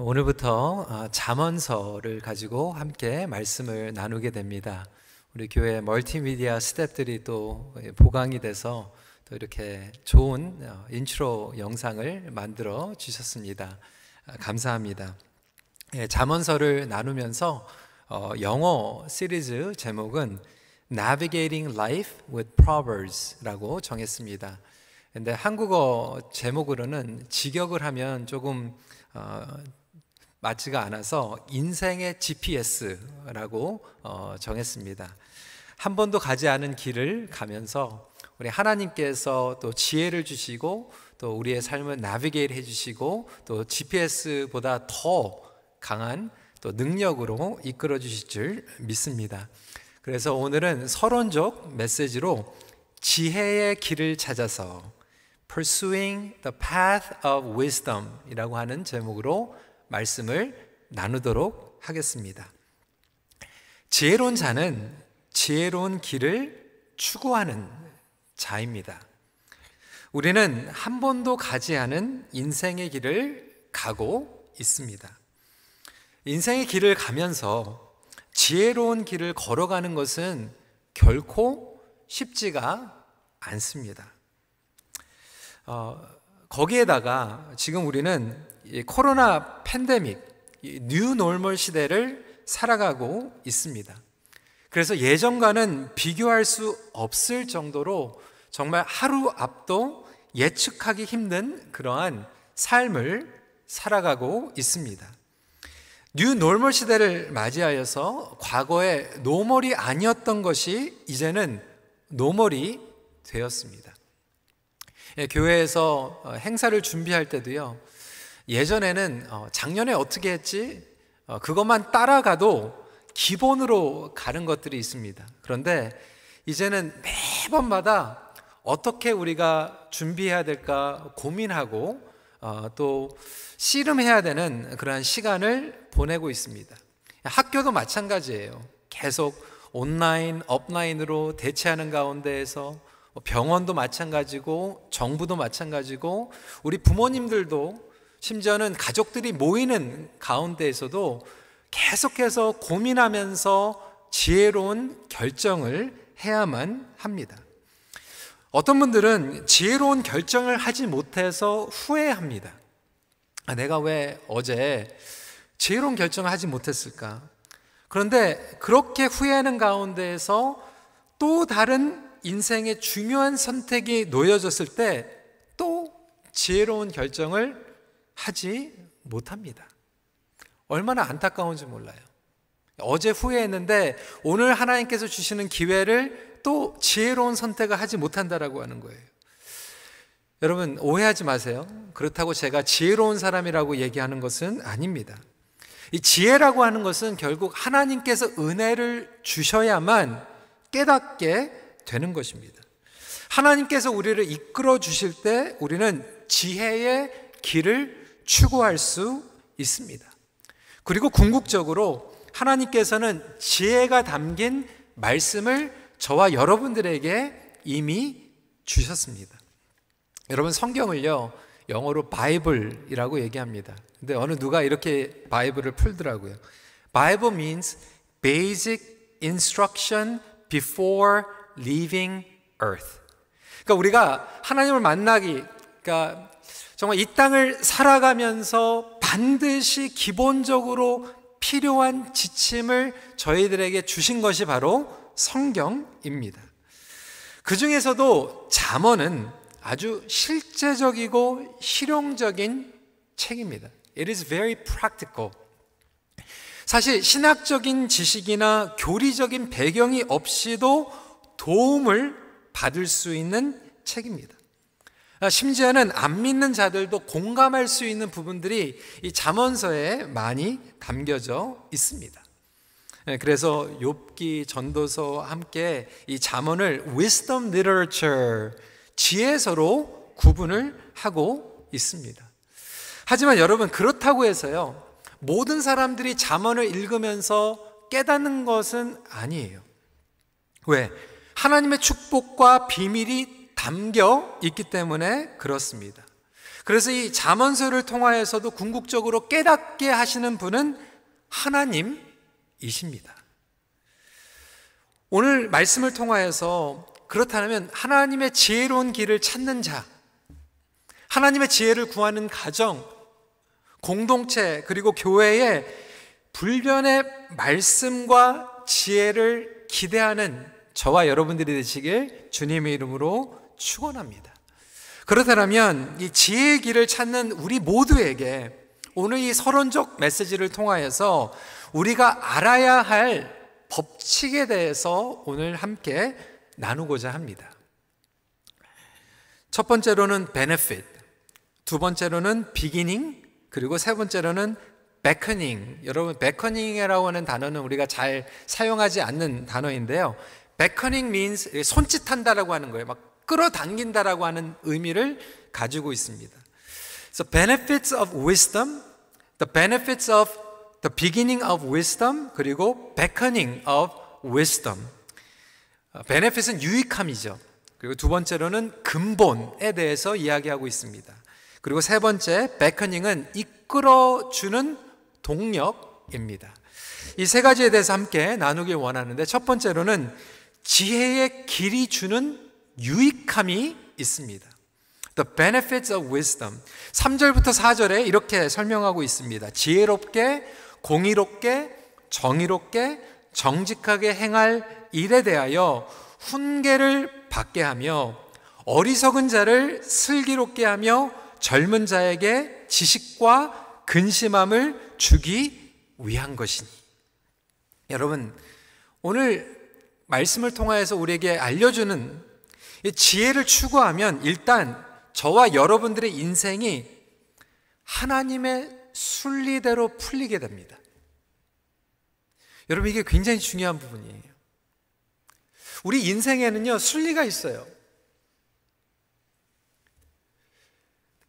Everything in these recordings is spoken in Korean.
오늘부터 잠언서를 가지고 함께 말씀을 나누게 됩니다. 우리 교회 멀티미디어 스태프들이 또 보강이 돼서 또 이렇게 좋은 인트로 영상을 만들어 주셨습니다. 감사합니다. 잠언서를 나누면서 영어 시리즈 제목은 Navigating Life with Proverbs라고 정했습니다. 근데 한국어 제목으로는 직역을 하면 조금 맞지가 않아서 인생의 GPS라고 정했습니다. 한 번도 가지 않은 길을 가면서 우리 하나님께서 또 지혜를 주시고 또 우리의 삶을 나비게이트 해주시고 또 GPS보다 더 강한 또 능력으로 이끌어 주실 줄 믿습니다. 그래서 오늘은 서론적 메시지로 지혜의 길을 찾아서 Pursuing the Path of Wisdom 이라고 하는 제목으로 말씀을 나누도록 하겠습니다. 지혜로운 자는 지혜로운 길을 추구하는 자입니다. 우리는 한 번도 가지 않은 인생의 길을 가고 있습니다. 인생의 길을 가면서 지혜로운 길을 걸어가는 것은 결코 쉽지가 않습니다. 거기에다가 지금 우리는 이 코로나 팬데믹, 뉴 노멀 시대를 살아가고 있습니다. 그래서 예전과는 비교할 수 없을 정도로 정말 하루 앞도 예측하기 힘든 그러한 삶을 살아가고 있습니다. 뉴 노멀 시대를 맞이하여서 과거에 노멀이 아니었던 것이 이제는 노멀이 되었습니다. 교회에서 행사를 준비할 때도요, 예전에는 작년에 어떻게 했지? 그것만 따라가도 기본으로 가는 것들이 있습니다. 그런데 이제는 매번마다 어떻게 우리가 준비해야 될까 고민하고 또 씨름해야 되는 그러한 시간을 보내고 있습니다. 학교도 마찬가지예요. 계속 온라인, 업라인으로 대체하는 가운데에서 병원도 마찬가지고 정부도 마찬가지고 우리 부모님들도 심지어는 가족들이 모이는 가운데에서도 계속해서 고민하면서 지혜로운 결정을 해야만 합니다. 어떤 분들은 지혜로운 결정을 하지 못해서 후회합니다. 내가 왜 어제 지혜로운 결정을 하지 못했을까? 그런데 그렇게 후회하는 가운데에서 또 다른 인생의 중요한 선택이 놓여졌을 때 또 지혜로운 결정을 하지 못합니다. 얼마나 안타까운지 몰라요. 어제 후회했는데 오늘 하나님께서 주시는 기회를 또 지혜로운 선택을 하지 못한다라고 하는 거예요. 여러분 오해하지 마세요. 그렇다고 제가 지혜로운 사람이라고 얘기하는 것은 아닙니다. 이 지혜라고 하는 것은 결국 하나님께서 은혜를 주셔야만 깨닫게 되는 것입니다. 하나님께서 우리를 이끌어 주실 때 우리는 지혜의 길을 추구할 수 있습니다. 그리고 궁극적으로 하나님께서는 지혜가 담긴 말씀을 저와 여러분들에게 이미 주셨습니다. 여러분 성경을요 영어로 바이블이라고 얘기합니다. 근데 어느 누가 이렇게 바이블을 풀더라고요. Bible means basic instruction before leaving earth. 그러니까 우리가 하나님을 만나기, 그러니까 정말 이 땅을 살아가면서 반드시 기본적으로 필요한 지침을 저희들에게 주신 것이 바로 성경입니다. 그 중에서도 잠언은 아주 실제적이고 실용적인 책입니다. It is very practical. 사실 신학적인 지식이나 교리적인 배경이 없이도 도움을 받을 수 있는 책입니다. 심지어는 안 믿는 자들도 공감할 수 있는 부분들이 이 잠언서에 많이 담겨져 있습니다. 그래서 욥기, 전도서와 함께 이 잠언을 wisdom literature, 지혜서로 구분을 하고 있습니다. 하지만 여러분 그렇다고 해서요 모든 사람들이 잠언을 읽으면서 깨닫는 것은 아니에요. 왜? 하나님의 축복과 비밀이 담겨 있기 때문에 그렇습니다. 그래서 이 잠언서를 통하여서도 궁극적으로 깨닫게 하시는 분은 하나님이십니다. 오늘 말씀을 통하여서 그렇다면 하나님의 지혜로운 길을 찾는 자, 하나님의 지혜를 구하는 가정, 공동체, 그리고 교회에 불변의 말씀과 지혜를 기대하는 저와 여러분들이 되시길 주님의 이름으로 축원합니다. 그렇다면 이 지혜의 길을 찾는 우리 모두에게 오늘 이 서론적 메시지를 통하여서 우리가 알아야 할 법칙에 대해서 오늘 함께 나누고자 합니다. 첫 번째로는 benefit, 두 번째로는 beginning, 그리고 세 번째로는 beckoning. 여러분, beckoning이라고 하는 단어는 우리가 잘 사용하지 않는 단어인데요. beckoning means 손짓한다라고 하는 거예요. 막 끌어당긴다라고 하는 의미를 가지고 있습니다. So benefits of wisdom, the benefits of the beginning of wisdom, 그리고 beckoning of wisdom. benefit은 유익함이죠. 그리고 두 번째로는 근본에 대해서 이야기하고 있습니다. 그리고 세 번째 beckoning은 이끌어주는 동력입니다. 이 세 가지에 대해서 함께 나누길 원하는데, 첫 번째로는 지혜의 길이 주는 유익함이 있습니다. The benefits of wisdom. 3절부터 4절에 이렇게 설명하고 있습니다. 지혜롭게, 공의롭게, 정의롭게, 정직하게 행할 일에 대하여 훈계를 받게 하며 어리석은 자를 슬기롭게 하며 젊은 자에게 지식과 근심함을 주기 위한 것이니. 여러분, 오늘 말씀을 통하여서 우리에게 알려주는 이 지혜를 추구하면 일단 저와 여러분들의 인생이 하나님의 순리대로 풀리게 됩니다. 여러분, 이게 굉장히 중요한 부분이에요. 우리 인생에는요, 순리가 있어요.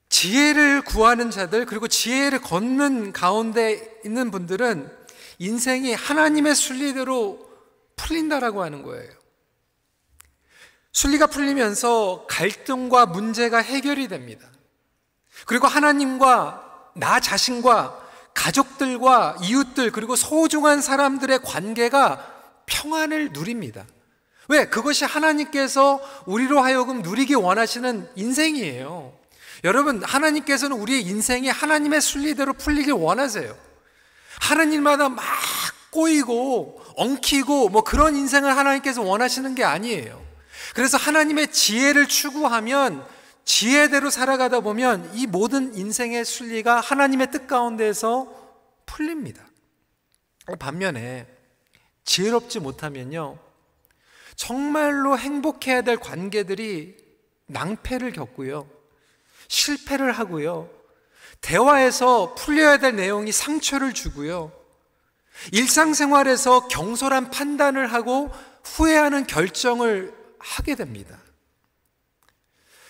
지혜를 구하는 자들, 그리고 지혜를 걷는 가운데 있는 분들은 인생이 하나님의 순리대로 풀린다라고 하는 거예요. 순리가 풀리면서 갈등과 문제가 해결이 됩니다. 그리고 하나님과 나 자신과 가족들과 이웃들, 그리고 소중한 사람들의 관계가 평안을 누립니다. 왜? 그것이 하나님께서 우리로 하여금 누리기 원하시는 인생이에요. 여러분, 하나님께서는 우리의 인생이 하나님의 순리대로 풀리길 원하세요. 하나님마다 막 꼬이고 엉키고 뭐 그런 인생을 하나님께서 원하시는 게 아니에요. 그래서 하나님의 지혜를 추구하면, 지혜대로 살아가다 보면 이 모든 인생의 순리가 하나님의 뜻 가운데에서 풀립니다. 반면에 지혜롭지 못하면요, 정말로 행복해야 될 관계들이 낭패를 겪고요, 실패를 하고요, 대화에서 풀려야 될 내용이 상처를 주고요, 일상생활에서 경솔한 판단을 하고 후회하는 결정을 하게 됩니다.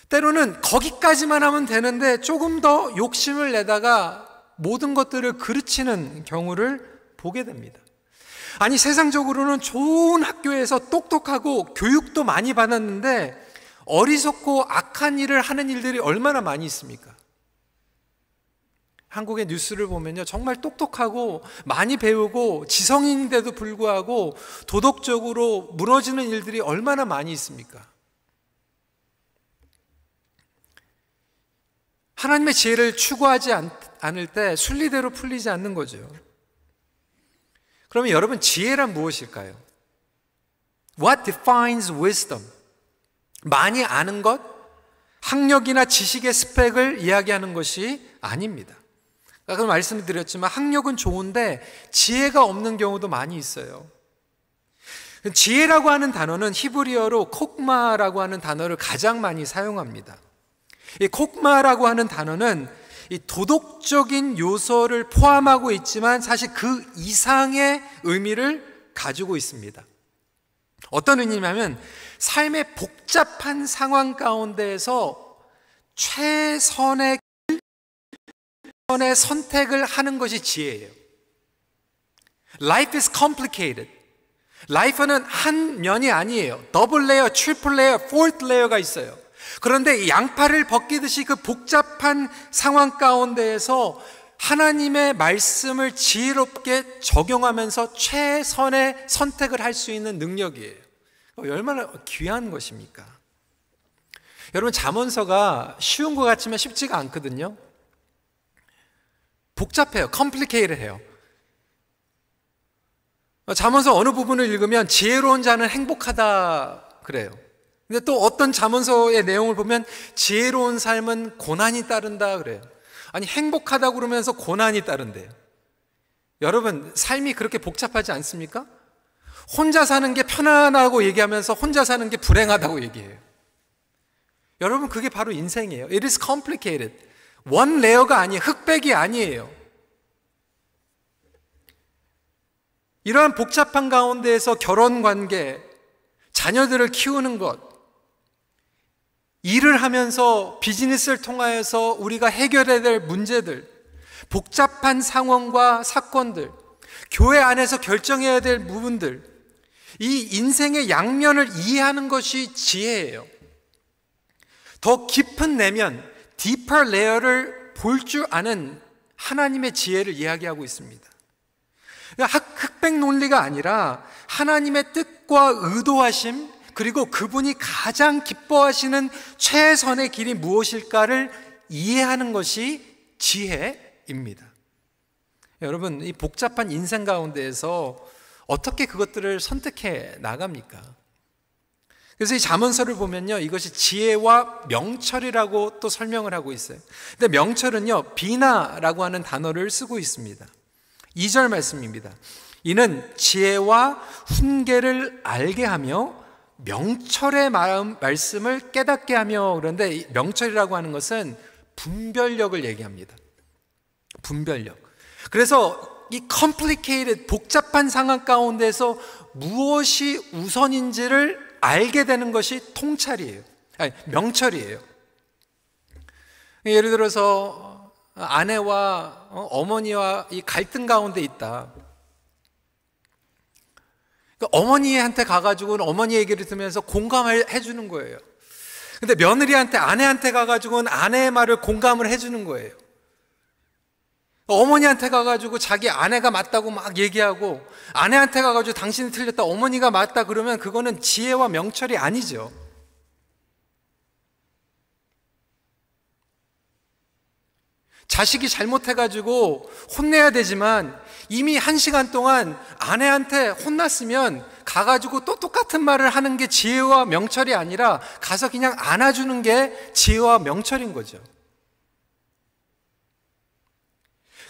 때로는 거기까지만 하면 되는데 조금 더 욕심을 내다가 모든 것들을 그르치는 경우를 보게 됩니다. 아니, 세상적으로는 좋은 학교에서 똑똑하고 교육도 많이 받았는데 어리석고 악한 일을 하는 일들이 얼마나 많이 있습니까? 한국의 뉴스를 보면요, 정말 똑똑하고 많이 배우고 지성인인데도 불구하고 도덕적으로 무너지는 일들이 얼마나 많이 있습니까? 하나님의 지혜를 추구하지 않을 때 순리대로 풀리지 않는 거죠. 그러면 여러분, 지혜란 무엇일까요? What defines wisdom? 많이 아는 것, 학력이나 지식의 스펙을 이야기하는 것이 아닙니다. 아까 말씀드렸지만 학력은 좋은데 지혜가 없는 경우도 많이 있어요. 지혜라고 하는 단어는 히브리어로 콕마라고 하는 단어를 가장 많이 사용합니다. 이 콕마라고 하는 단어는 이 도덕적인 요소를 포함하고 있지만 사실 그 이상의 의미를 가지고 있습니다. 어떤 의미냐면 삶의 복잡한 상황 가운데에서 최선의 선택을 하는 것이 지혜예요. Life is complicated. Life는 한 면이 아니에요. 더블 레이어, 트리플 레이어, 포트 레이어가 있어요. 그런데 이 양팔을 벗기듯이 그 복잡한 상황 가운데에서 하나님의 말씀을 지혜롭게 적용하면서 최선의 선택을 할 수 있는 능력이에요. 얼마나 귀한 것입니까? 여러분, 잠언서가 쉬운 것 같지만 쉽지가 않거든요. 복잡해요. 컴플리케이트해요. 잠언서 어느 부분을 읽으면 지혜로운 자는 행복하다 그래요. 근데 또 어떤 잠언서의 내용을 보면 지혜로운 삶은 고난이 따른다 그래요. 아니, 행복하다고 그러면서 고난이 따른대요. 여러분, 삶이 그렇게 복잡하지 않습니까? 혼자 사는 게 편안하고 얘기하면서 혼자 사는 게 불행하다고 얘기해요. 여러분, 그게 바로 인생이에요. It is complicated. 원 레어가 아니에요. 흑백이 아니에요. 이러한 복잡한 가운데에서 결혼 관계, 자녀들을 키우는 것, 일을 하면서 비즈니스를 통하여서 우리가 해결해야 될 문제들, 복잡한 상황과 사건들, 교회 안에서 결정해야 될 부분들, 이 인생의 양면을 이해하는 것이 지혜예요. 더 깊은 내면, deeper layer를 볼 줄 아는 하나님의 지혜를 이야기하고 있습니다. 흑백 논리가 아니라 하나님의 뜻과 의도하심, 그리고 그분이 가장 기뻐하시는 최선의 길이 무엇일까를 이해하는 것이 지혜입니다. 여러분, 이 복잡한 인생 가운데에서 어떻게 그것들을 선택해 나갑니까? 그래서 이 잠언서를 보면요, 이것이 지혜와 명철이라고 또 설명을 하고 있어요. 근데 명철은요, 비나라고 하는 단어를 쓰고 있습니다. 2절 말씀입니다. 이는 지혜와 훈계를 알게 하며 명철의 말씀을 깨닫게 하며. 그런데 이 명철이라고 하는 것은 분별력을 얘기합니다. 분별력. 그래서 이 complicated, 복잡한 상황 가운데서 무엇이 우선인지를 알게 되는 것이 통찰이에요. 아니, 명철이에요. 예를 들어서 아내와 어머니와 이 갈등 가운데 있다. 어머니한테 가가지고는 어머니 얘기를 들으면서 공감을 해주는 거예요. 근데 며느리한테, 아내한테 가가지고는 아내의 말을 공감을 해주는 거예요. 어머니한테 가가지고 자기 아내가 맞다고 막 얘기하고, 아내한테 가가지고 당신이 틀렸다, 어머니가 맞다 그러면 그거는 지혜와 명철이 아니죠. 자식이 잘못해가지고 혼내야 되지만 이미 1시간 동안 아내한테 혼났으면 가가지고 또 똑같은 말을 하는 게 지혜와 명철이 아니라 가서 그냥 안아주는 게 지혜와 명철인 거죠.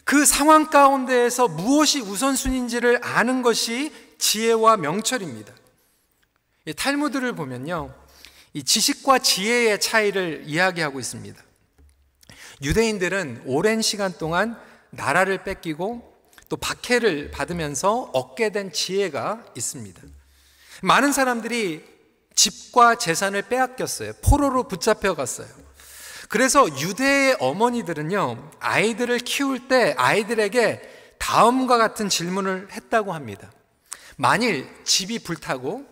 그 상황 가운데에서 무엇이 우선순위인지를 아는 것이 지혜와 명철입니다. 이 탈무드를 보면요, 이 지식과 지혜의 차이를 이야기하고 있습니다. 유대인들은 오랜 시간 동안 나라를 뺏기고 또 박해를 받으면서 얻게 된 지혜가 있습니다. 많은 사람들이 집과 재산을 빼앗겼어요. 포로로 붙잡혀 갔어요. 그래서 유대의 어머니들은요, 아이들을 키울 때 아이들에게 다음과 같은 질문을 했다고 합니다. 만일 집이 불타고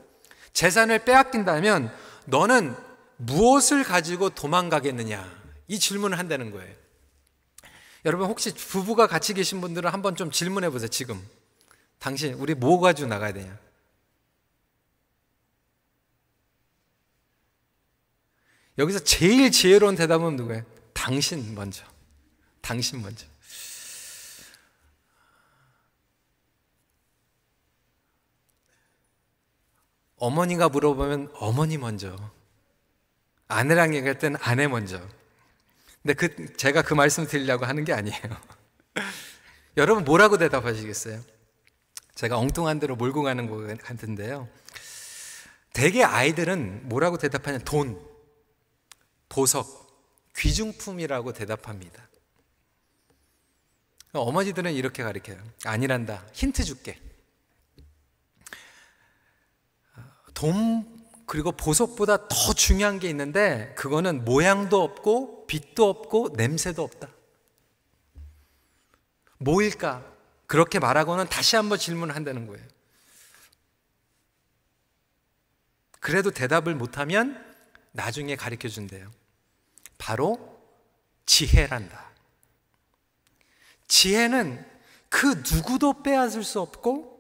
재산을 빼앗긴다면 너는 무엇을 가지고 도망가겠느냐? 이 질문을 한다는 거예요. 여러분, 혹시 부부가 같이 계신 분들은 한번 좀 질문해 보세요. 지금 당신, 우리 뭐 가지고 나가야 되냐? 여기서 제일 지혜로운 대답은 누구예요? 당신 먼저. 당신 먼저. 어머니가 물어보면 어머니 먼저. 아내랑 얘기할 때는 아내 먼저. 근데 제가 그 말씀 드리려고 하는 게 아니에요. 여러분, 뭐라고 대답하시겠어요? 제가 엉뚱한 대로 몰고 가는 것 같은데요. 대개 아이들은 뭐라고 대답하냐면 돈, 보석, 귀중품이라고 대답합니다. 어머니들은 이렇게 가르쳐요. 아니란다. 힌트 줄게. 돈 그리고 보석보다 더 중요한 게 있는데 그거는 모양도 없고 빛도 없고 냄새도 없다. 뭐일까? 그렇게 말하고는 다시 한번 질문을 한다는 거예요. 그래도 대답을 못하면 나중에 가르쳐 준대요. 바로 지혜란다. 지혜는 그 누구도 빼앗을 수 없고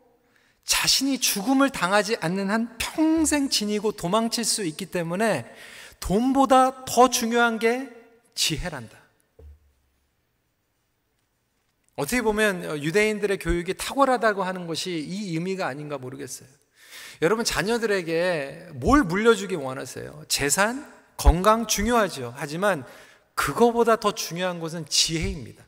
자신이 죽음을 당하지 않는 한 평생 지니고 도망칠 수 있기 때문에 돈보다 더 중요한 게 지혜란다. 어떻게 보면 유대인들의 교육이 탁월하다고 하는 것이 이 의미가 아닌가 모르겠어요. 여러분, 자녀들에게 뭘 물려주기 원하세요? 재산, 건강 중요하죠. 하지만 그거보다 더 중요한 것은 지혜입니다.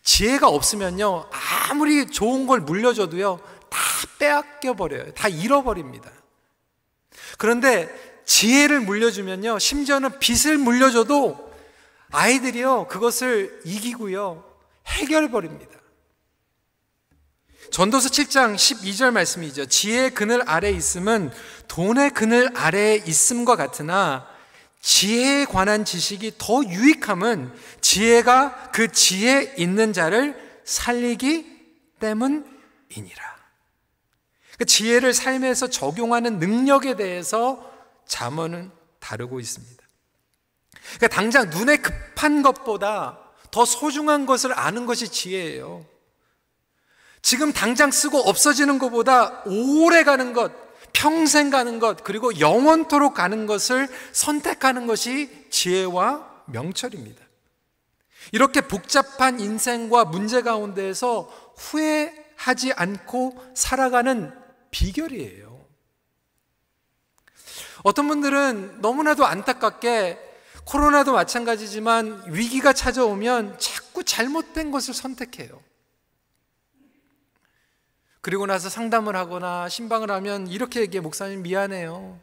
지혜가 없으면요, 아무리 좋은 걸 물려줘도요, 다 빼앗겨 버려요. 다 잃어버립니다. 그런데 지혜를 물려주면요, 심지어는 빚을 물려줘도 아이들이요, 그것을 이기고요, 해결버립니다. 전도서 7장 12절 말씀이죠. 지혜의 그늘 아래에 있음은 돈의 그늘 아래에 있음과 같으나 지혜에 관한 지식이 더 유익함은 지혜가 그 지혜 있는 자를 살리기 때문이니라. 그 지혜를 삶에서 적용하는 능력에 대해서 잠언은 다루고 있습니다. 그러니까 당장 눈에 급한 것보다 더 소중한 것을 아는 것이 지혜예요. 지금 당장 쓰고 없어지는 것보다 오래 가는 것, 평생 가는 것, 그리고 영원토록 가는 것을 선택하는 것이 지혜와 명철입니다. 이렇게 복잡한 인생과 문제 가운데에서 후회하지 않고 살아가는 비결이에요. 어떤 분들은 너무나도 안타깝게 코로나도 마찬가지지만 위기가 찾아오면 자꾸 잘못된 것을 선택해요. 그리고 나서 상담을 하거나 신방을 하면 이렇게 얘기해, 목사님 미안해요.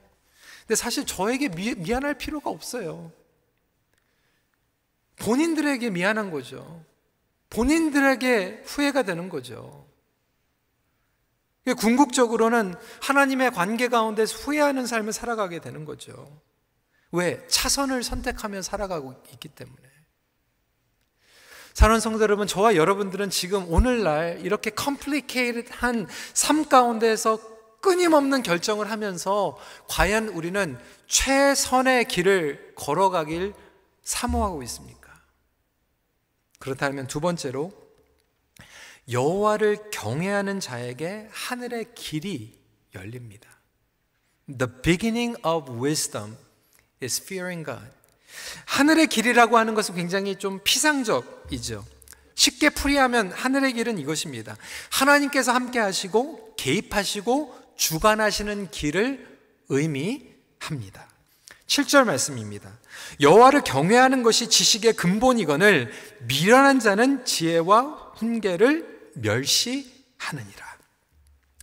근데 사실 저에게 미안할 필요가 없어요. 본인들에게 미안한 거죠. 본인들에게 후회가 되는 거죠. 궁극적으로는 하나님의 관계 가운데서 후회하는 삶을 살아가게 되는 거죠. 왜? 차선을 선택하며 살아가고 있기 때문에. 사랑하는 성도 여러분, 저와 여러분들은 지금 오늘날 이렇게 컴플리케이트한 삶 가운데서 끊임없는 결정을 하면서 과연 우리는 최선의 길을 걸어가길 사모하고 있습니까? 그렇다면 두 번째로, 여호와를 경외하는 자에게 하늘의 길이 열립니다. The beginning of wisdom is fearing God. 하늘의 길이라고 하는 것은 굉장히 좀 피상적이죠. 쉽게 풀이하면 하늘의 길은 이것입니다. 하나님께서 함께 하시고 개입하시고 주관하시는 길을 의미합니다. 7절 말씀입니다. 여호와를 경외하는 것이 지식의 근본이거늘 미련한 자는 지혜와 훈계를 멸시하느니라.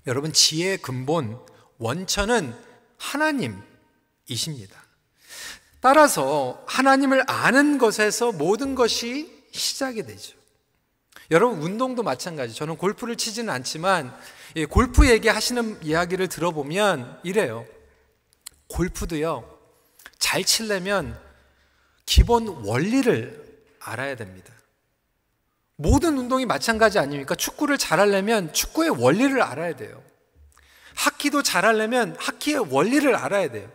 여러분, 지혜의 근본, 원천은 하나님이십니다. 따라서 하나님을 아는 것에서 모든 것이 시작이 되죠. 여러분, 운동도 마찬가지. 저는 골프를 치지는 않지만 골프 얘기하시는 이야기를 들어보면 이래요. 골프도요, 잘 치려면 기본 원리를 알아야 됩니다. 모든 운동이 마찬가지 아닙니까? 축구를 잘하려면 축구의 원리를 알아야 돼요. 하키도 잘하려면 하키의 원리를 알아야 돼요.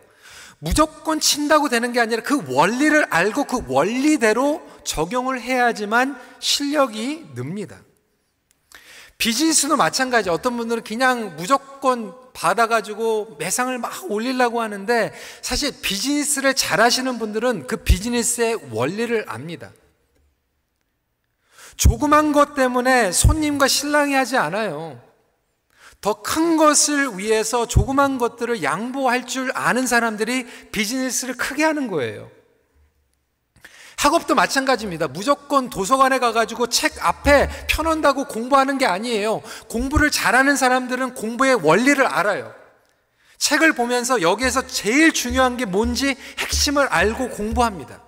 무조건 친다고 되는 게 아니라 그 원리를 알고 그 원리대로 적용을 해야지만 실력이 늡니다. 비즈니스도 마찬가지. 어떤 분들은 그냥 무조건 받아가지고 매상을 막 올리려고 하는데 사실 비즈니스를 잘하시는 분들은 그 비즈니스의 원리를 압니다. 조그만 것 때문에 손님과 신랑이 하지 않아요. 더 큰 것을 위해서 조그만 것들을 양보할 줄 아는 사람들이 비즈니스를 크게 하는 거예요. 학업도 마찬가지입니다. 무조건 도서관에 가가지고 책 앞에 펴놓는다고 공부하는 게 아니에요. 공부를 잘하는 사람들은 공부의 원리를 알아요. 책을 보면서 여기에서 제일 중요한 게 뭔지 핵심을 알고 공부합니다.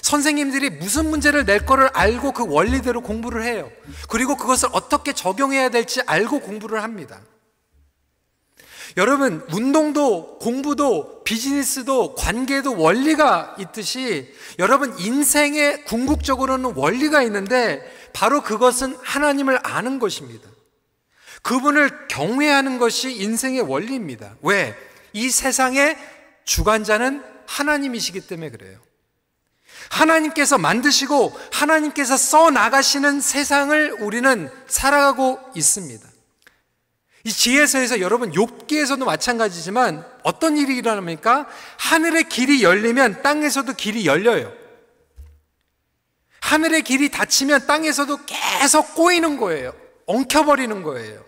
선생님들이 무슨 문제를 낼 거를 알고 그 원리대로 공부를 해요. 그리고 그것을 어떻게 적용해야 될지 알고 공부를 합니다. 여러분, 운동도 공부도 비즈니스도 관계도 원리가 있듯이 여러분 인생에 궁극적으로는 원리가 있는데 바로 그것은 하나님을 아는 것입니다. 그분을 경외하는 것이 인생의 원리입니다. 왜? 이 세상에 주관자는 하나님이시기 때문에 그래요. 하나님께서 만드시고 하나님께서 써나가시는 세상을 우리는 살아가고 있습니다. 이 지혜서에서 여러분 욥기에서도 마찬가지지만 어떤 일이 일어납니까? 하늘의 길이 열리면 땅에서도 길이 열려요. 하늘의 길이 닫히면 땅에서도 계속 꼬이는 거예요. 엉켜버리는 거예요.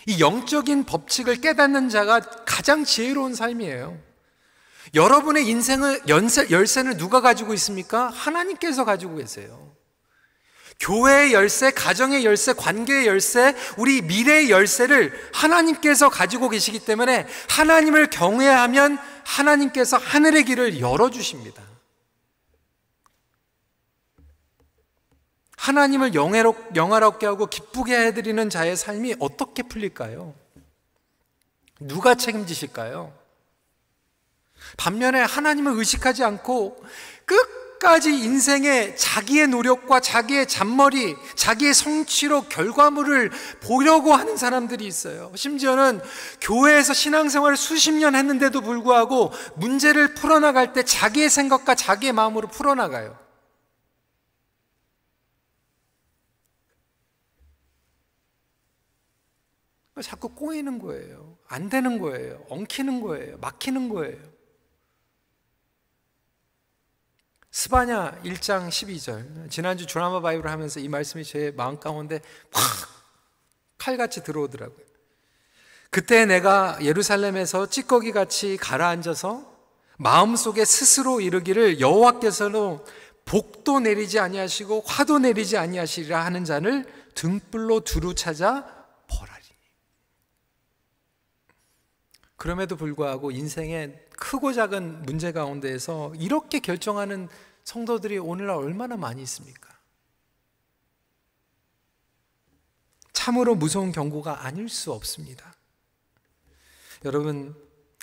이 영적인 법칙을 깨닫는 자가 가장 지혜로운 삶이에요. 여러분의 인생의 열쇠는 누가 가지고 있습니까? 하나님께서 가지고 계세요. 교회의 열쇠, 가정의 열쇠, 관계의 열쇠, 우리 미래의 열쇠를 하나님께서 가지고 계시기 때문에 하나님을 경외하면 하나님께서 하늘의 길을 열어주십니다. 하나님을 영화롭게 하고 기쁘게 해드리는 자의 삶이 어떻게 풀릴까요? 누가 책임지실까요? 반면에 하나님을 의식하지 않고 끝까지 인생의 자기의 노력과 자기의 잔머리, 자기의 성취로 결과물을 보려고 하는 사람들이 있어요. 심지어는 교회에서 신앙생활을 수십 년 했는데도 불구하고 문제를 풀어나갈 때 자기의 생각과 자기의 마음으로 풀어나가요. 자꾸 꼬이는 거예요. 안 되는 거예요. 엉키는 거예요. 막히는 거예요. 스바냐 1장 12절, 지난주 드라마 바이블을 하면서 이 말씀이 제 마음 가운데 확 칼같이 들어오더라고요. 그때 내가 예루살렘에서 찌꺼기같이 가라앉아서 마음속에 스스로 이르기를 여호와께서는 복도 내리지 아니하시고 화도 내리지 아니하시리라 하는 자를 등불로 두루 찾아 벌하리니. 그럼에도 불구하고 인생의 크고 작은 문제 가운데에서 이렇게 결정하는 성도들이 오늘날 얼마나 많이 있습니까? 참으로 무서운 경고가 아닐 수 없습니다. 여러분,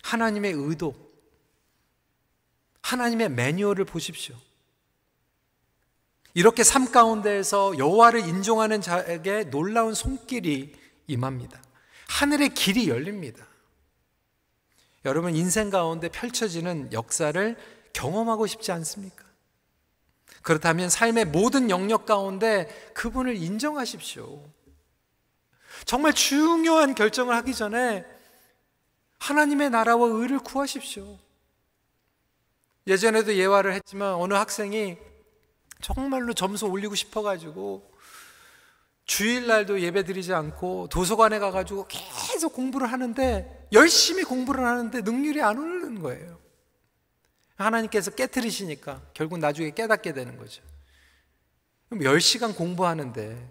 하나님의 의도, 하나님의 매뉴얼을 보십시오. 이렇게 삶 가운데에서 여호와를 인정하는 자에게 놀라운 손길이 임합니다. 하늘의 길이 열립니다. 여러분, 인생 가운데 펼쳐지는 역사를 경험하고 싶지 않습니까? 그렇다면 삶의 모든 영역 가운데 그분을 인정하십시오. 정말 중요한 결정을 하기 전에 하나님의 나라와 의를 구하십시오. 예전에도 예화를 했지만 어느 학생이 정말로 점수 올리고 싶어가지고 주일날도 예배 드리지 않고 도서관에 가가지고 계속 공부를 하는데, 열심히 공부를 하는데 능률이 안 오르는 거예요. 하나님께서 깨트리시니까 결국 나중에 깨닫게 되는 거죠. 그럼 10시간 공부하는데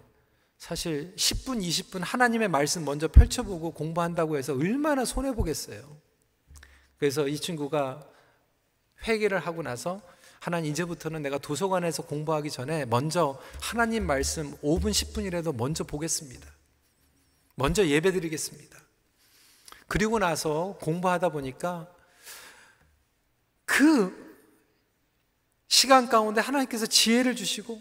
사실 10분, 20분 하나님의 말씀 먼저 펼쳐보고 공부한다고 해서 얼마나 손해보겠어요. 그래서 이 친구가 회개를 하고 나서, 하나님, 이제부터는 내가 도서관에서 공부하기 전에 먼저 하나님 말씀 5분, 10분이라도 먼저 보겠습니다. 먼저 예배 드리겠습니다. 그리고 나서 공부하다 보니까 그 시간 가운데 하나님께서 지혜를 주시고,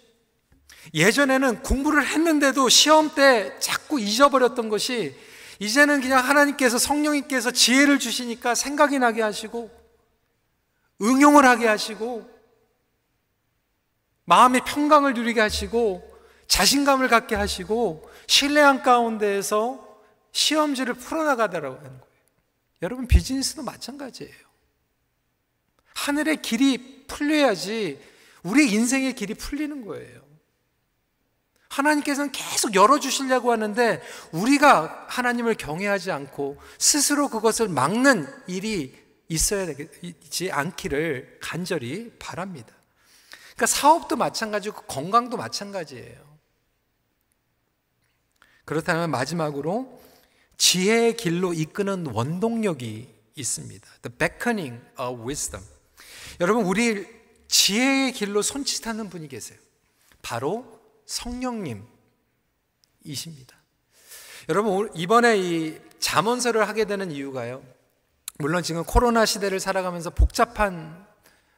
예전에는 공부를 했는데도 시험 때 자꾸 잊어버렸던 것이 이제는 그냥 하나님께서, 성령님께서 지혜를 주시니까 생각이 나게 하시고 응용을 하게 하시고 마음의 평강을 누리게 하시고 자신감을 갖게 하시고 신뢰한 가운데에서 시험지를 풀어나가더라고 하는 거예요. 여러분, 비즈니스도 마찬가지예요. 하늘의 길이 풀려야지 우리 인생의 길이 풀리는 거예요. 하나님께서는 계속 열어주시려고 하는데 우리가 하나님을 경외하지 않고 스스로 그것을 막는 일이 있어야 되지 않기를 간절히 바랍니다. 그러니까 사업도 마찬가지고 건강도 마찬가지예요. 그렇다면 마지막으로 지혜의 길로 이끄는 원동력이 있습니다. The beckoning of wisdom. 여러분, 우리 지혜의 길로 손짓하는 분이 계세요. 바로 성령님이십니다. 여러분, 이번에 이 잠언서를 하게 되는 이유가요, 물론 지금 코로나 시대를 살아가면서 복잡한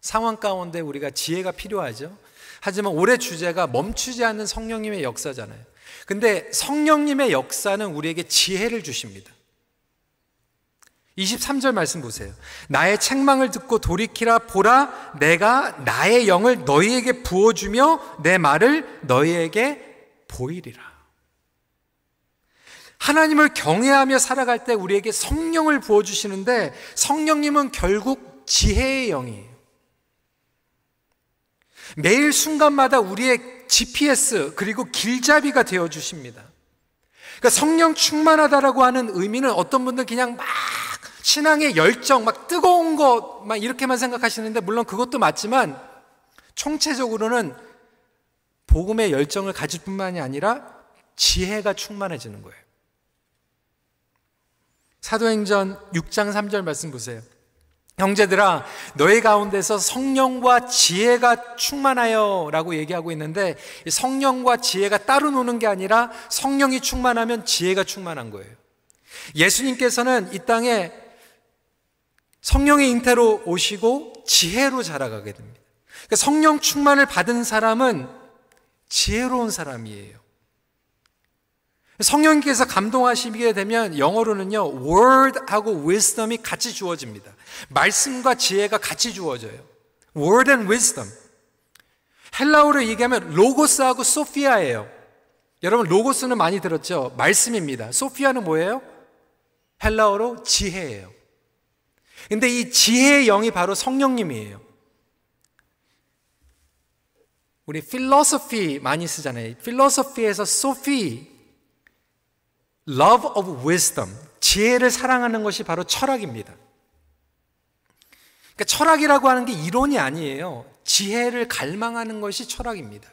상황 가운데 우리가 지혜가 필요하죠. 하지만 올해 주제가 멈추지 않는 성령님의 역사잖아요. 근데 성령님의 역사는 우리에게 지혜를 주십니다. 23절 말씀 보세요. 나의 책망을 듣고 돌이키라. 보라, 내가 나의 영을 너희에게 부어주며 내 말을 너희에게 보이리라. 하나님을 경외하며 살아갈 때 우리에게 성령을 부어주시는데, 성령님은 결국 지혜의 영이에요. 매일 순간마다 우리의 GPS 그리고 길잡이가 되어주십니다. 그러니까 성령 충만하다라고 하는 의미는 어떤 분들 그냥 막 신앙의 열정, 막 뜨거운 것, 막 이렇게만 생각하시는데, 물론 그것도 맞지만 총체적으로는 복음의 열정을 가질 뿐만이 아니라 지혜가 충만해지는 거예요. 사도행전 6장 3절 말씀 보세요. 형제들아, 너희 가운데서 성령과 지혜가 충만하여 라고 얘기하고 있는데, 성령과 지혜가 따로 노는 게 아니라 성령이 충만하면 지혜가 충만한 거예요. 예수님께서는 이 땅에 성령의 잉태로 오시고 지혜로 자라가게 됩니다. 그러니까 성령 충만을 받은 사람은 지혜로운 사람이에요. 성령님께서 감동하시게 되면 영어로는요, word하고 wisdom이 같이 주어집니다. 말씀과 지혜가 같이 주어져요. word and wisdom. 헬라어로 얘기하면 로고스하고 소피아예요. 여러분, 로고스는 많이 들었죠? 말씀입니다. 소피아는 뭐예요? 헬라어로 지혜예요. 근데 이 지혜의 영이 바로 성령님이에요. 우리 philosophy 많이 쓰잖아요. philosophy에서 소피, love of wisdom, 지혜를 사랑하는 것이 바로 철학입니다. 그러니까 철학이라고 하는 게 이론이 아니에요. 지혜를 갈망하는 것이 철학입니다.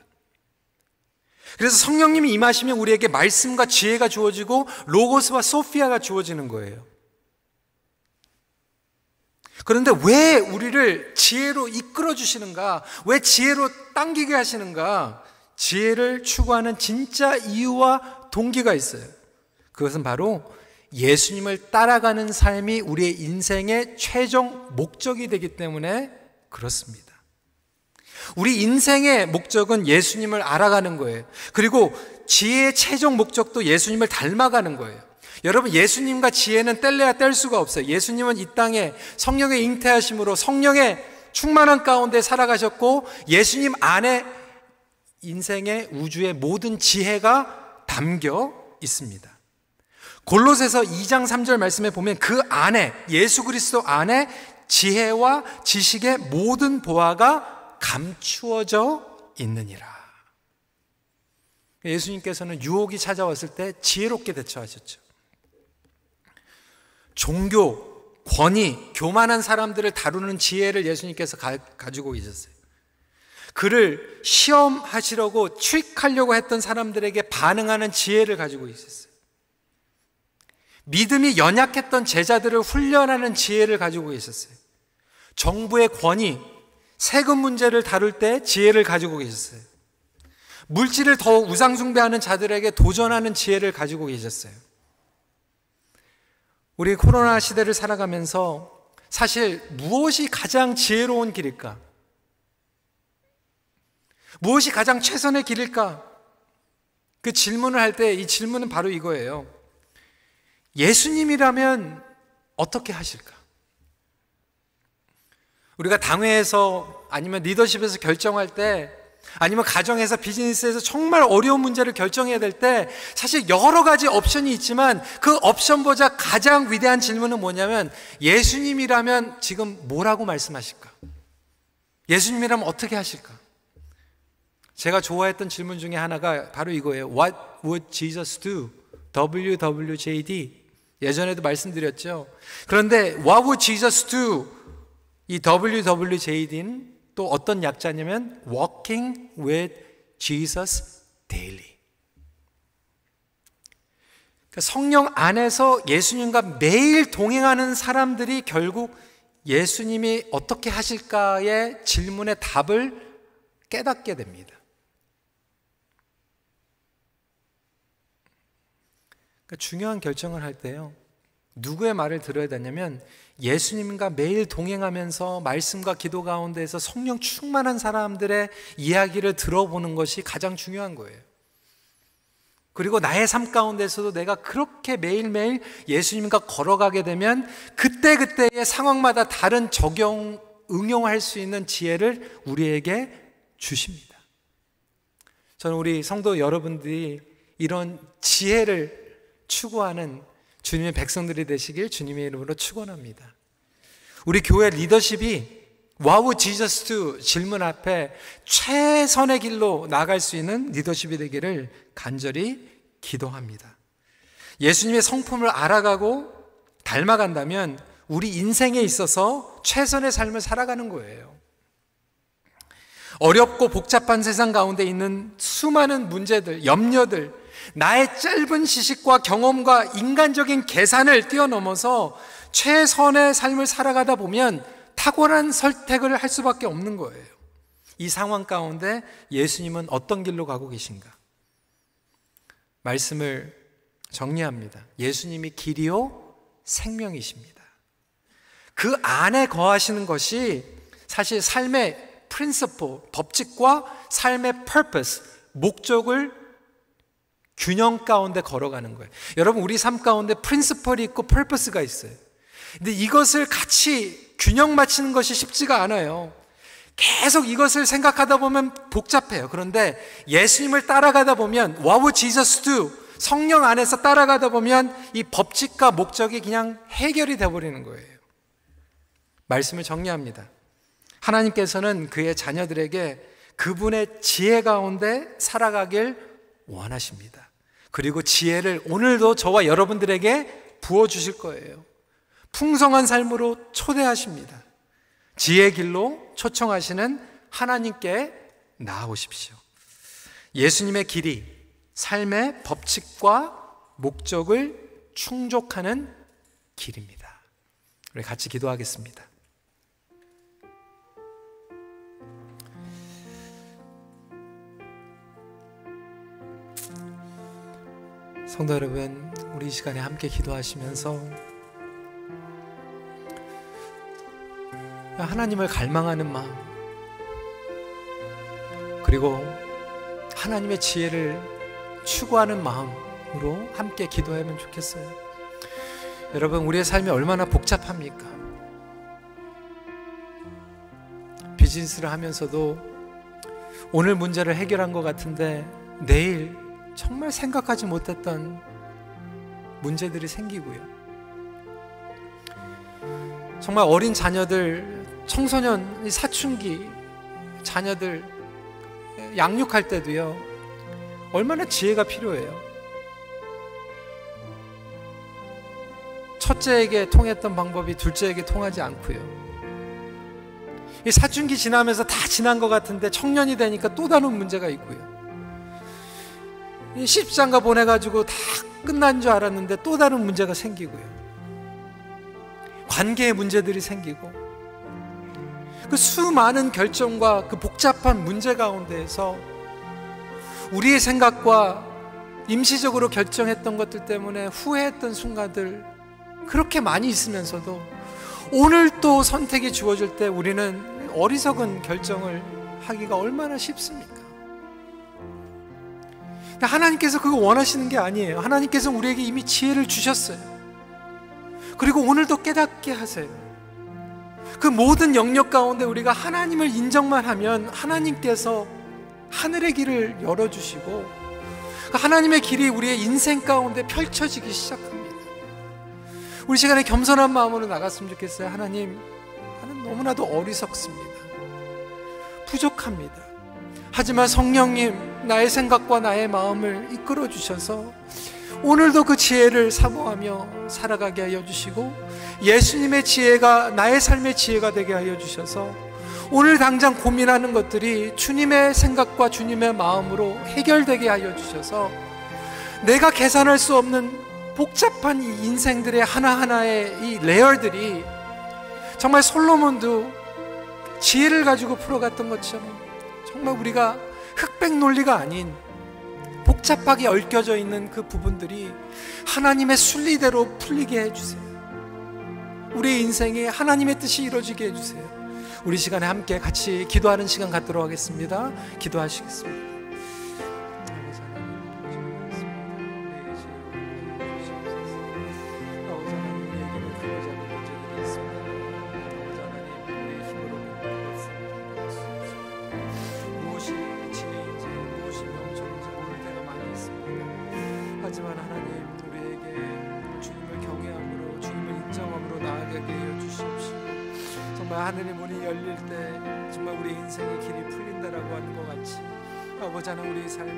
그래서 성령님이 임하시면 우리에게 말씀과 지혜가 주어지고 로고스와 소피아가 주어지는 거예요. 그런데 왜 우리를 지혜로 이끌어 주시는가? 왜 지혜로 당기게 하시는가? 지혜를 추구하는 진짜 이유와 동기가 있어요. 그것은 바로 예수님을 따라가는 삶이 우리의 인생의 최종 목적이 되기 때문에 그렇습니다. 우리 인생의 목적은 예수님을 알아가는 거예요. 그리고 지혜의 최종 목적도 예수님을 닮아가는 거예요. 여러분, 예수님과 지혜는 뗄래야 뗄 수가 없어요. 예수님은 이 땅에 성령의 잉태하심으로 성령의 충만한 가운데 살아가셨고, 예수님 안에 인생의 우주의 모든 지혜가 담겨 있습니다. 골로새서 2장 3절 말씀에 보면 그 안에, 예수 그리스도 안에 지혜와 지식의 모든 보화가 감추어져 있느니라. 예수님께서는 유혹이 찾아왔을 때 지혜롭게 대처하셨죠. 종교, 권위, 교만한 사람들을 다루는 지혜를 예수님께서 가지고 계셨어요. 그를 시험하시려고 트릭하려고 했던 사람들에게 반응하는 지혜를 가지고 있었어요. 믿음이 연약했던 제자들을 훈련하는 지혜를 가지고 계셨어요. 정부의 권위, 세금 문제를 다룰 때 지혜를 가지고 계셨어요. 물질을 더 우상숭배하는 자들에게 도전하는 지혜를 가지고 계셨어요. 우리 코로나 시대를 살아가면서 사실 무엇이 가장 지혜로운 길일까? 무엇이 가장 최선의 길일까? 그 질문을 할 때 이 질문은 바로 이거예요. 예수님이라면 어떻게 하실까? 우리가 당회에서 아니면 리더십에서 결정할 때, 아니면 가정에서 비즈니스에서 정말 어려운 문제를 결정해야 될 때 사실 여러 가지 옵션이 있지만 그 옵션보다 가장 위대한 질문은 뭐냐면, 예수님이라면 지금 뭐라고 말씀하실까? 예수님이라면 어떻게 하실까? 제가 좋아했던 질문 중에 하나가 바로 이거예요. What would Jesus do? WWJD. 예전에도 말씀드렸죠. 그런데 What would Jesus do? 이 WWJD는 또 어떤 약자냐면 Walking with Jesus daily. 그러니까 성령 안에서 예수님과 매일 동행하는 사람들이 결국 예수님이 어떻게 하실까의 질문의 답을 깨닫게 됩니다. 그러니까 중요한 결정을 할 때요, 누구의 말을 들어야 되냐면 예수님과 매일 동행하면서 말씀과 기도 가운데에서 성령 충만한 사람들의 이야기를 들어보는 것이 가장 중요한 거예요. 그리고 나의 삶 가운데서도 내가 그렇게 매일매일 예수님과 걸어가게 되면 그때그때의 상황마다 다른 응용할 수 있는 지혜를 우리에게 주십니다. 저는 우리 성도 여러분들이 이런 지혜를 추구하는 주님의 백성들이 되시길 주님의 이름으로 축원합니다. 우리 교회 리더십이 What would Jesus do? 질문 앞에 최선의 길로 나아갈 수 있는 리더십이 되기를 간절히 기도합니다. 예수님의 성품을 알아가고 닮아간다면 우리 인생에 있어서 최선의 삶을 살아가는 거예요. 어렵고 복잡한 세상 가운데 있는 수많은 문제들, 염려들, 나의 짧은 지식과 경험과 인간적인 계산을 뛰어넘어서 최선의 삶을 살아가다 보면 탁월한 선택을 할 수밖에 없는 거예요. 이 상황 가운데 예수님은 어떤 길로 가고 계신가? 말씀을 정리합니다. 예수님이 길이요 생명이십니다. 그 안에 거하시는 것이 사실 삶의 principle, 법칙과 삶의 purpose, 목적을 균형 가운데 걸어가는 거예요. 여러분, 우리 삶 가운데 principle이 있고 purpose가 있어요. 근데 이것을 같이 균형 맞추는 것이 쉽지가 않아요. 계속 이것을 생각하다 보면 복잡해요. 그런데 예수님을 따라가다 보면 What would Jesus do? 성령 안에서 따라가다 보면 이 법칙과 목적이 그냥 해결이 되어버리는 거예요. 말씀을 정리합니다. 하나님께서는 그의 자녀들에게 그분의 지혜 가운데 살아가길 원하십니다. 그리고 지혜를 오늘도 저와 여러분들에게 부어주실 거예요. 풍성한 삶으로 초대하십니다. 지혜의 길로 초청하시는 하나님께 나아오십시오. 예수님의 길이 삶의 법칙과 목적을 충족하는 길입니다. 우리 같이 기도하겠습니다. 성도 여러분, 우리 이 시간에 함께 기도하시면서 하나님을 갈망하는 마음, 그리고 하나님의 지혜를 추구하는 마음으로 함께 기도하면 좋겠어요. 여러분, 우리의 삶이 얼마나 복잡합니까? 비즈니스를 하면서도 오늘 문제를 해결한 것 같은데 내일 정말 생각하지 못했던 문제들이 생기고요. 정말 어린 자녀들, 청소년, 사춘기 자녀들 양육할 때도요, 얼마나 지혜가 필요해요. 첫째에게 통했던 방법이 둘째에게 통하지 않고요. 이 사춘기 지나면서 다 지난 것 같은데 청년이 되니까 또 다른 문제가 있고요. 이 시집장가 보내가지고 다 끝난 줄 알았는데 또 다른 문제가 생기고요. 관계의 문제들이 생기고, 그 수많은 결정과 그 복잡한 문제 가운데에서 우리의 생각과 임시적으로 결정했던 것들 때문에 후회했던 순간들 그렇게 많이 있으면서도 오늘 또 선택이 주어질 때 우리는 어리석은 결정을 하기가 얼마나 쉽습니까? 하나님께서 그거 원하시는 게 아니에요. 하나님께서 우리에게 이미 지혜를 주셨어요. 그리고 오늘도 깨닫게 하세요. 그 모든 영역 가운데 우리가 하나님을 인정만 하면 하나님께서 하늘의 길을 열어주시고 하나님의 길이 우리의 인생 가운데 펼쳐지기 시작합니다. 우리 시간에 겸손한 마음으로 나갔으면 좋겠어요. 하나님, 나는 너무나도 어리석습니다. 부족합니다. 하지만 성령님, 나의 생각과 나의 마음을 이끌어 주셔서 오늘도 그 지혜를 사모하며 살아가게 하여 주시고, 예수님의 지혜가 나의 삶의 지혜가 되게 하여 주셔서 오늘 당장 고민하는 것들이 주님의 생각과 주님의 마음으로 해결되게 하여 주셔서 내가 계산할 수 없는 복잡한 이 인생들의 하나하나의 이 레이어들이 정말 솔로몬도 지혜를 가지고 풀어갔던 것처럼 정말 우리가 흑백 논리가 아닌 복잡하게 얽혀져 있는 그 부분들이 하나님의 순리대로 풀리게 해주세요. 우리의 인생에 하나님의 뜻이 이루어지게 해주세요. 우리 시간에 함께 같이 기도하는 시간 갖도록 하겠습니다. 기도하시겠습니다. 하지만 하나님, 우리에게 주님을 경외함으로, 주님을 인정함으로 나아가게 하여 주시옵시고, 정말 하늘의 문이 열릴 때 정말 우리 인생의 길이 풀린다라고 하는 것 같이 아버지 하나님, 우리 삶에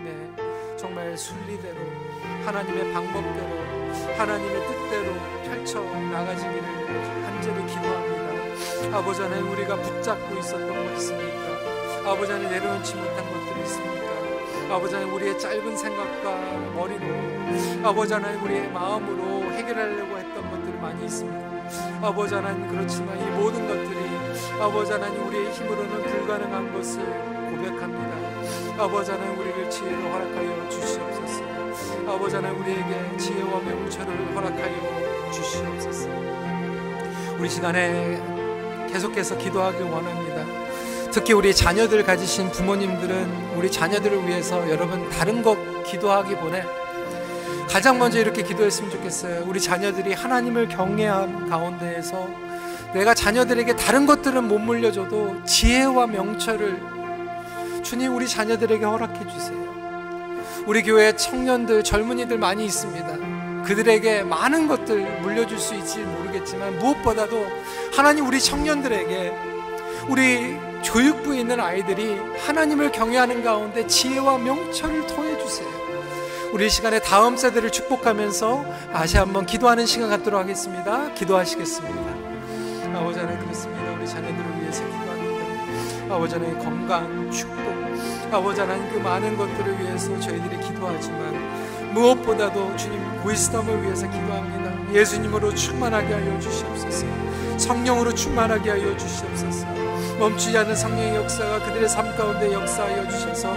정말 순리대로, 하나님의 방법대로, 하나님의 뜻대로 펼쳐 나가지기를 간절히 기도합니다. 아버지 하나님, 우리가 붙잡고 있었던 것 있습니까? 아버지 하나님, 내려놓지 못한 것들이 있습니까? 아버지 하나님, 우리의 짧은 생각과 머리로, 아버지 하나님, 우리의 마음으로 해결하려고 했던 것들이 많이 있습니다. 아버지 하나님, 그렇지만 이 모든 것들이 아버지 하나님, 우리의 힘으로는 불가능한 것을 고백합니다. 아버지 하나님, 우리를 지혜로 허락하여 주시옵소서. 아버지 하나님, 우리에게 지혜와 명철을 허락하여 주시옵소서. 우리 시간에 계속해서 기도하길 원합니다. 특히 우리 자녀들 가지신 부모님들은 우리 자녀들을 위해서 여러분 다른 것 기도하기보다 가장 먼저 이렇게 기도했으면 좋겠어요. 우리 자녀들이 하나님을 경외함 가운데에서 내가 자녀들에게 다른 것들은 못 물려줘도 지혜와 명철을 주님 우리 자녀들에게 허락해 주세요. 우리 교회 청년들, 젊은이들 많이 있습니다. 그들에게 많은 것들 물려줄 수 있을지 모르겠지만 무엇보다도 하나님, 우리 청년들에게, 우리 교육부에 있는 아이들이 하나님을 경외하는 가운데 지혜와 명철을 통해 주세요. 우리 시간에 다음 세대를 축복하면서 다시 한번 기도하는 시간 갖도록 하겠습니다. 기도하시겠습니다. 아버지 하나님, 그렇습니다. 우리 자녀들을 위해서 기도합니다. 아버지 하나님, 건강, 축복, 아버지 하나님, 그 많은 것들을 위해서 저희들이 기도하지만 무엇보다도 주님 위스덤을 위해서 기도합니다. 예수님으로 충만하게 하여 주시옵소서. 성령으로 충만하게 하여 주시옵소서. 멈추지 않는 성령의 역사가 그들의 삶 가운데 역사하여 주셔서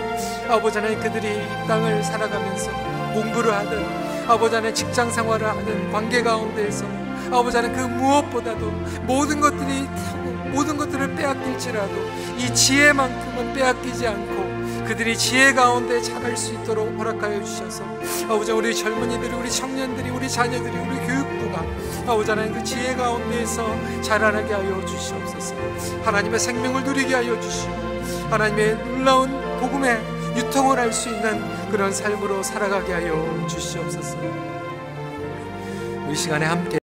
아버지 하나님, 그들이 이 땅을 살아가면서 공부를 하든 아버지 하나님 직장 생활을 하든 관계 가운데에서 아버지 하나님, 그 무엇보다도 모든 것들이 모든 것들을 빼앗길지라도 이 지혜만큼은 빼앗기지 않고 그들이 지혜 가운데 자랄 수 있도록 허락하여 주셔서 아버지, 우리 젊은이들이, 우리 청년들이, 우리 자녀들이, 우리 교육부가 아버지 하나님, 그 지혜 가운데에서 자라나게 하여 주시옵소서. 하나님의 생명을 누리게 하여 주시고 하나님의 놀라운 복음의 유통을 할 수 있는 그런 삶으로 살아가게 하여 주시옵소서. 이 시간에 함께